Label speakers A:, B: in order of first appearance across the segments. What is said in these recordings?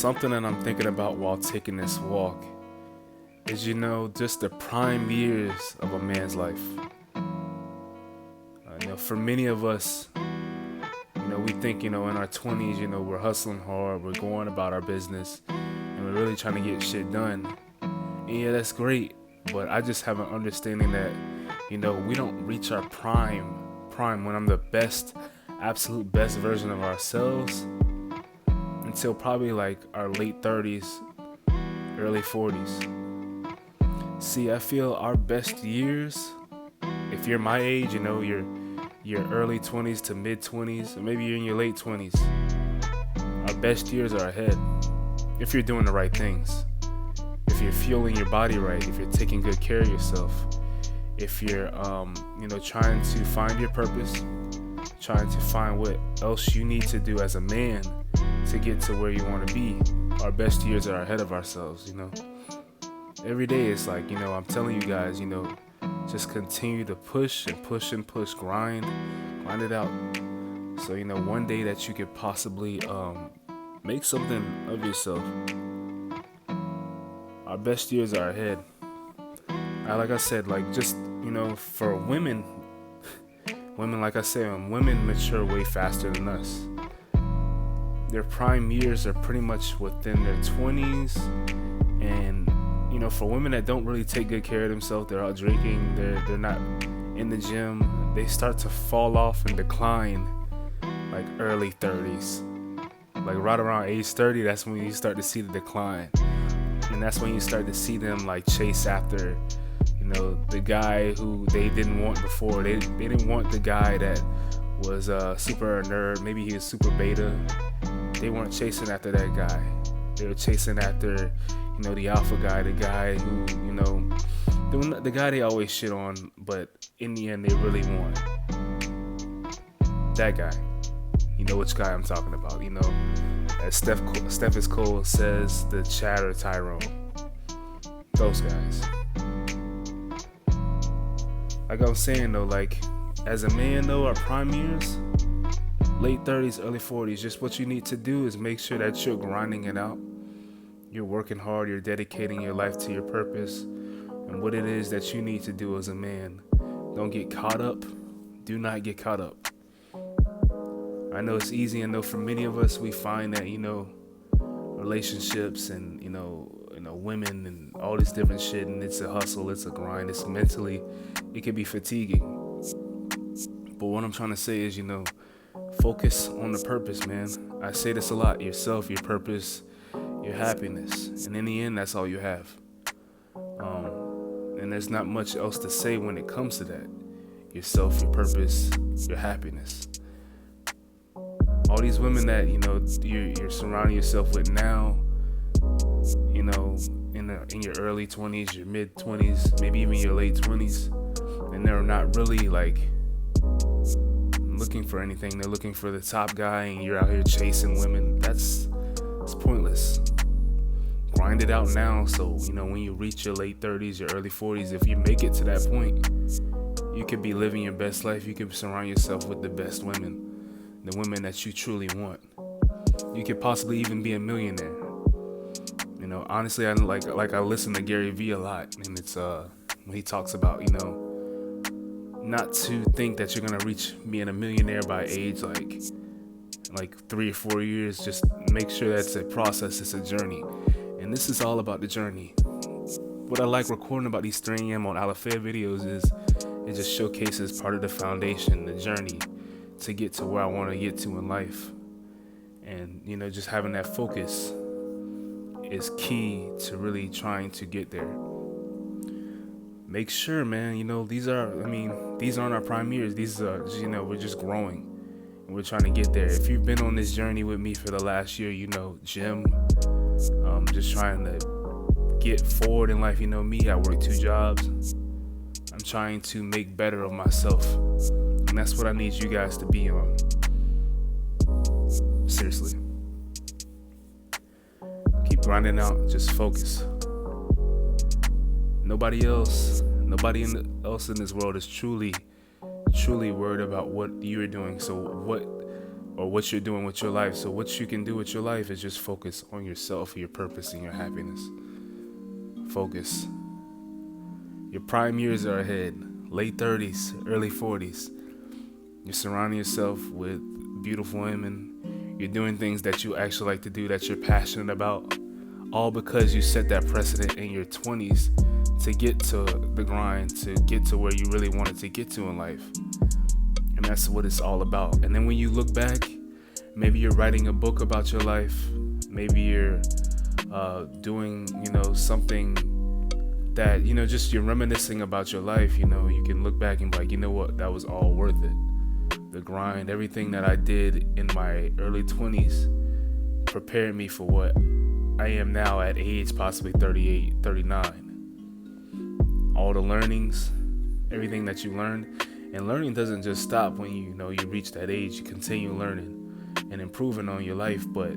A: Something that I'm thinking about while taking this walk is, just the prime years of a man's life. For many of us, we think, in our 20s, we're hustling hard, we're going about our business, and we're really trying to get shit done. And yeah, that's great, but I just have an understanding that, we don't reach our prime when I'm the best, absolute best version of ourselves until probably like our late 30s, early 40s. See, I feel our best years, if you're my age, your early 20s to mid 20s, or maybe you're in your late 20s, our best years are ahead. If you're doing the right things, if you're fueling your body right, if you're taking good care of yourself, if you're, trying to find your purpose, trying to find what else you need to do as a man to get to where you want to be, our best years are ahead of ourselves, Every day it's like, I'm telling you guys, just continue to push and push and push, grind it out. So, one day that you could possibly make something of yourself. Our best years are ahead. Like I said, for women, like I said, women mature way faster than us. Their prime years are pretty much within their 20s, and for women that don't really take good care of themselves, they're out drinking, they're not in the gym, they start to fall off and decline like early 30s. Like right around age 30, that's when you start to see the decline. And that's when you start to see them like chase after, the guy who they didn't want before. They didn't want the guy that was super nerd, maybe he was super beta. They weren't chasing after that guy. They were chasing after, the alpha guy, the guy who, the guy they always shit on, but in the end they really want. That guy. You know which guy I'm talking about. As Steph Cole says, the chatter Tyrone. Those guys. Like I was saying though, as a man though, our prime years, late 30s, early 40s, just what you need to do is make sure that you're grinding it out. You're working hard, you're dedicating your life to your purpose and what it is that you need to do as a man. Don't get caught up. Do not get caught up. I know it's easy. I know for many of us, we find that, relationships and, women and all this different shit, and it's a hustle, it's a grind, it's mentally, it can be fatiguing. But what I'm trying to say is, focus on the purpose, man. I say this a lot, yourself, your purpose, your happiness. And in the end, that's all you have. And there's not much else to say when it comes to that. Yourself, your purpose, your happiness. All these women that, you're surrounding yourself with now, in your early 20s, your mid 20s, maybe even your late 20s, and they're not really looking for anything. They're looking for the top guy, and you're out here chasing women. It's pointless. Grind it out now, so when you reach your late 30s, your early 40s, if you make it to that point, you could be living your best life. You could surround yourself with the best women, the women that you truly want. You could possibly even be a millionaire. Honestly, I I listen to Gary Vee a lot, and it's when he talks about not to think that you're gonna reach being a millionaire by age like 3 or 4 years. Just make sure that's a process, it's a journey, and this is all about the journey. What I like recording about these 3 a.m. On Alafaya videos is it just showcases part of the foundation, the journey to get to where I want to get to in life. And just having that focus is key to really trying to get there. Make sure, man, these aren't our prime years. These are, we're just growing and we're trying to get there. If you've been on this journey with me for the last year, gym, just trying to get forward in life. Me, I work 2 jobs. I'm trying to make better of myself, and that's what I need you guys to be on. Seriously. Keep grinding out, just focus. Nobody else in this world is truly worried about what you're doing. So or what you're doing with your life. So what you can do with your life is just focus on yourself, your purpose, and your happiness. Focus. Your prime years are ahead. Late 30s, early 40s. You're surrounding yourself with beautiful women. You're doing things that you actually like to do, that you're passionate about, all because you set that precedent in your 20s to get to the grind, to get to where you really wanted to get to in life. And that's what it's all about. And then when you look back, maybe you're writing a book about your life. Maybe you're doing, something that, just you're reminiscing about your life. You can look back and be like, you know what, that was all worth it. The grind, everything that I did in my early 20s prepared me for what I am now at age possibly 38, 39. All the learnings, everything that you learned. And learning doesn't just stop when you reach that age. You continue learning and improving on your life. But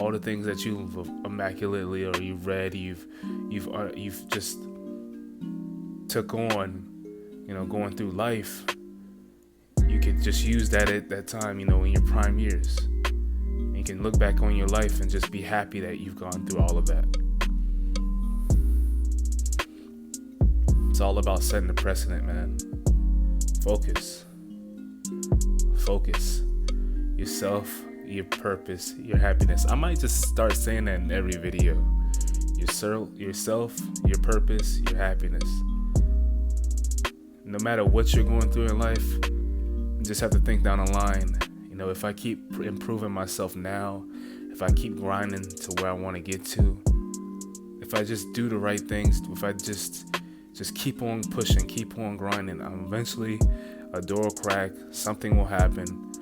A: all the things that you've immaculately, or you've read, you've just took on, going through life, you could just use that at that time, in your prime years. And you can look back on your life and just be happy that you've gone through all of that. It's all about setting the precedent, man. Focus. Yourself, your purpose, your happiness. I might just start saying that in every video. Yourself, your purpose, your happiness. No matter what you're going through in life, you just have to think down the line. If I keep improving myself now, if I keep grinding to where I want to get to, if I just do the right things, if I just keep on pushing, keep on grinding, eventually a door will crack, something will happen.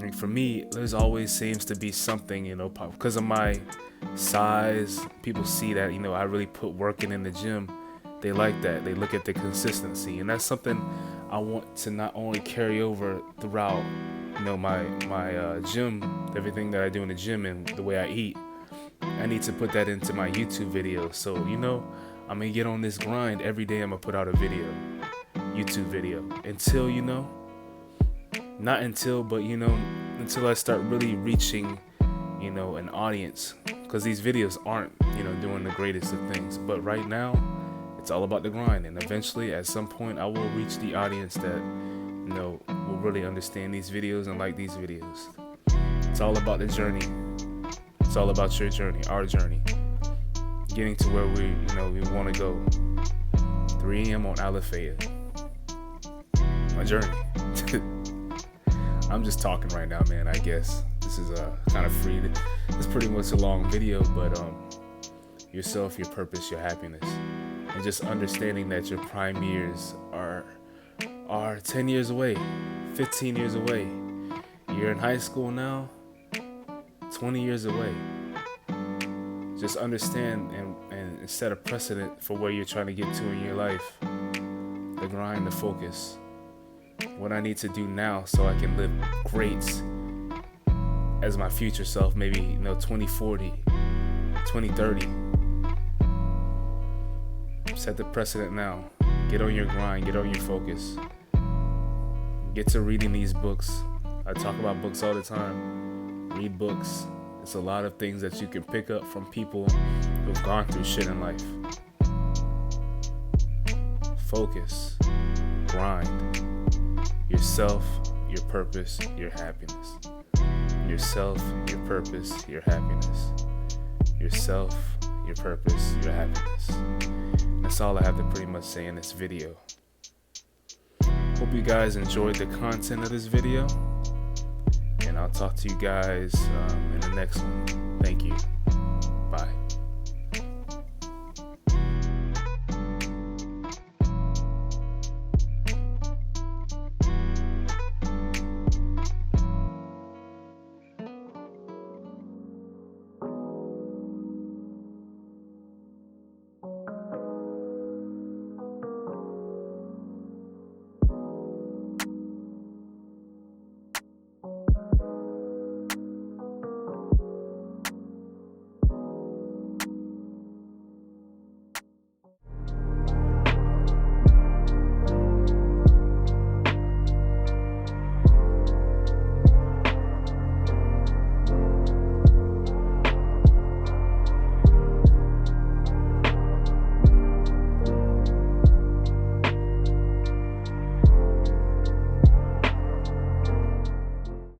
A: And for me, there's always seems to be something, because of my size. People see that, I really put work in the gym. They like that. They look at the consistency. And that's something I want to not only carry over throughout, my gym, everything that I do in the gym and the way I eat. I need to put that into my YouTube videos. So, I'm going to get on this grind. Every day I'm going to put out a video, YouTube video. Until, not until, but, until I start really reaching, an audience. Because these videos aren't, doing the greatest of things. But right now, it's all about the grind. And eventually, at some point, I will reach the audience that, will really understand these videos and like these videos. It's all about the journey. It's all about your journey, our journey. Getting to where we want to go. 3 a.m. on Alafaya. My journey. I'm just talking right now, man. I guess this is kind of free. It's pretty much a long video, but yourself, your purpose, your happiness, and just understanding that your prime years are 10 years away, 15 years away. You're in high school now, 20 years away. Just understand and set a precedent for where you're trying to get to in your life. The grind, the focus. What I need to do now so I can live great as my future self, maybe 2040, 2030. Set the precedent now. Get on your grind, get on your focus. Get to reading these books. I talk about books all the time. Read books. It's a lot of things that you can pick up from people who've gone through shit in life. Focus. Grind. Yourself, your purpose, your happiness. Yourself, your purpose, your happiness. Yourself, your purpose, your happiness. That's all I have to pretty much say in this video. Hope you guys enjoyed the content of this video. And I'll talk to you guys in the next one. Thank you.